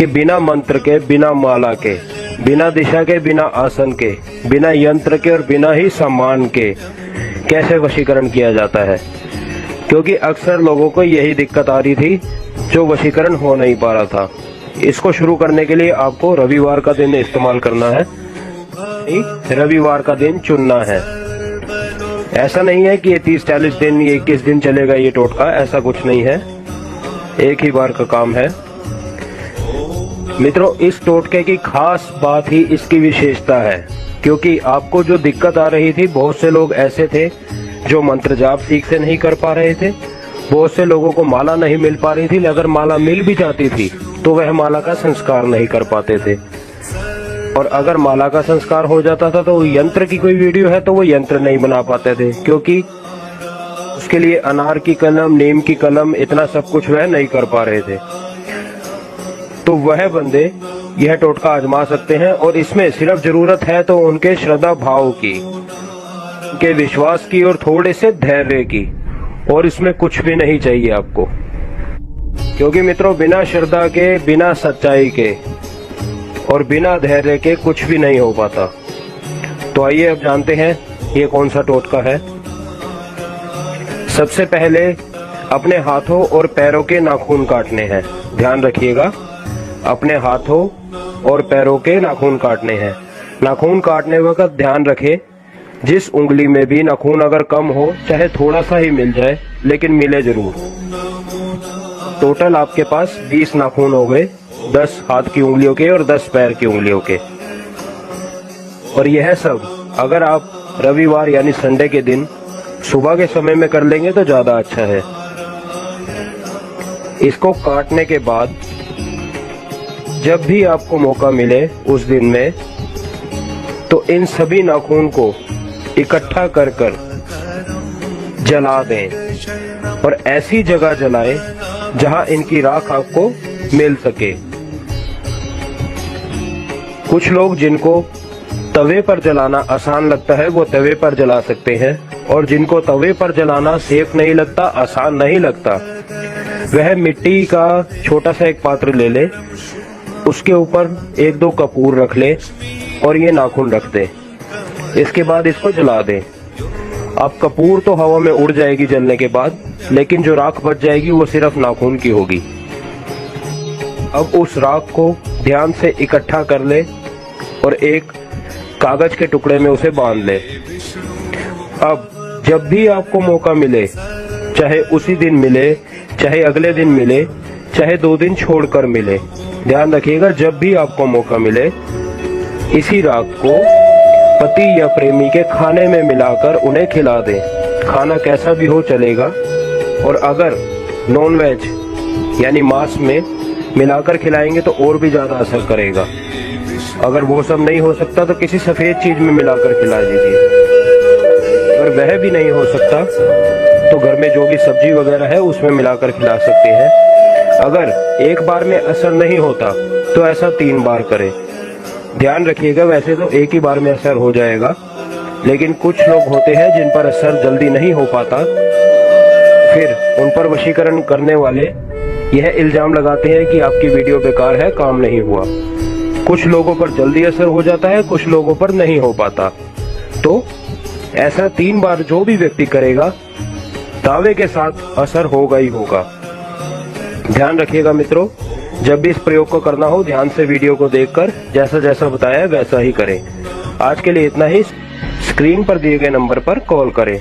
कि बिना मंत्र के, बिना माला के, बिना दिशा के, बिना आसन के, बिना यंत्र के और बिना ही सम्मान के कैसे वशीकरण किया जाता है। क्योंकि अक्सर लोगों को यही दिक्कत आ रही थी, जो वशीकरण हो नहीं पा रहा था। इसको शुरू करने के लिए आपको रविवार का दिन इस्तेमाल करना है, रविवार का दिन चुनना है। ऐसा नहीं है कि ये 30-40 दिन, ये 21 दिन चलेगा ये टोटका, ऐसा कुछ नहीं है, एक ही बार का काम है। मित्रों, इस टोटके की खास बात ही इसकी विशेषता है, क्योंकि आपको जो दिक्कत आ रही थी, बहुत से लोग ऐसे थे जो मंत्र जाप ठीक से नहीं कर पा रहे थे, बहुत से लोगों को माला नहीं मिल पा रही थी, अगर माला मिल भी जाती थी तो वह माला का संस्कार नहीं कर पाते थे, और अगर माला का संस्कार हो जाता था तो यंत्र की कोई वीडियो है तो वो यंत्र नहीं बना पाते थे, क्योंकि उसके लिए अनार की कलम, नीम की कलम, इतना सब कुछ वह नहीं कर पा रहे थे। तो वह बंदे यह टोटका आजमा सकते हैं, और इसमें सिर्फ जरूरत है तो उनके श्रद्धा भाव की, उनके विश्वास की और थोड़े से धैर्य की, और इसमें कुछ भी नहीं चाहिए आपको। क्योंकि मित्रों, बिना श्रद्धा के, बिना सच्चाई के और बिना धैर्य के कुछ भी नहीं हो पाता। तो आइए अब जानते हैं ये कौन सा टोटका है। सबसे पहले अपने हाथों और पैरों के नाखून काटने हैं। ध्यान रखिएगा, अपने हाथों और पैरों के नाखून काटने हैं। नाखून काटने वक्त ध्यान रखें, जिस उंगली में भी नाखून अगर कम हो, चाहे थोड़ा सा ही मिल जाए, लेकिन मिले जरूर। टोटल आपके पास 20 नाखून हो गए, 10 हाथ की उंगलियों के और 10 पैर की उंगलियों के। और यह सब अगर आप रविवार यानी संडे के दिन सुबह के समय में कर लेंगे तो ज्यादा अच्छा है। इसको काटने के बाद जब भी आपको मौका मिले उस दिन में, तो इन सभी नाखून को इकट्ठा कर कर जला दें, और ऐसी जगह जलाएं जहां इनकी राख आपको मिल सके। कुछ लोग जिनको तवे पर जलाना आसान लगता है वो तवे पर जला सकते हैं, और जिनको तवे पर जलाना सेफ नहीं लगता, आसान नहीं लगता, वह मिट्टी का छोटा सा एक पात्र ले ले, उसके ऊपर 1-2 कपूर रख ले और ये नाखून रख दे। इसके बाद इसको जला दें। अब कपूर तो हवा में उड़ जाएगी जलने के बाद, लेकिन जो राख बच जाएगी वो सिर्फ नाखून की होगी। अब उस राख को ध्यान से इकट्ठा कर ले और एक कागज के टुकड़े में उसे बांध ले। अब जब भी आपको मौका मिले, चाहे उसी दिन मिले, चाहे अगले दिन मिले, चाहे 2 दिन छोड़कर मिले, ध्यान रखिएगा, जब भी आपको मौका मिले, इसी राख को पति या प्रेमी के खाने में मिलाकर उन्हें खिला दें। खाना कैसा भी हो चलेगा, और अगर नॉन वेज यानी मांस में मिलाकर खिलाएंगे तो और भी ज्यादा असर करेगा। अगर वो सब नहीं हो सकता तो किसी सफेद चीज में मिलाकर खिला दीजिए। अगर वह भी नहीं हो सकता तो घर में जो भी सब्जी वगैरह है उसमें मिलाकर खिला सकते हैं। अगर एक बार में असर नहीं होता तो ऐसा 3 बार करें। ध्यान रखिएगा, वैसे तो एक ही बार में असर हो जाएगा, लेकिन कुछ लोग होते हैं जिन पर असर जल्दी नहीं हो पाता, फिर उन पर वशीकरण करने वाले यह इल्जाम लगाते हैं कि आपकी वीडियो बेकार है, काम नहीं हुआ। कुछ लोगों पर जल्दी असर हो जाता है, कुछ लोगों पर नहीं हो पाता। तो ऐसा 3 बार जो भी व्यक्ति करेगा, दावे के साथ असर होगा ही होगा। ध्यान रखिएगा मित्रों, जब भी इस प्रयोग को करना हो, ध्यान से वीडियो को देखकर जैसा जैसा बताया वैसा ही करें। आज के लिए इतना ही। स्क्रीन पर दिए गए नंबर पर कॉल करें।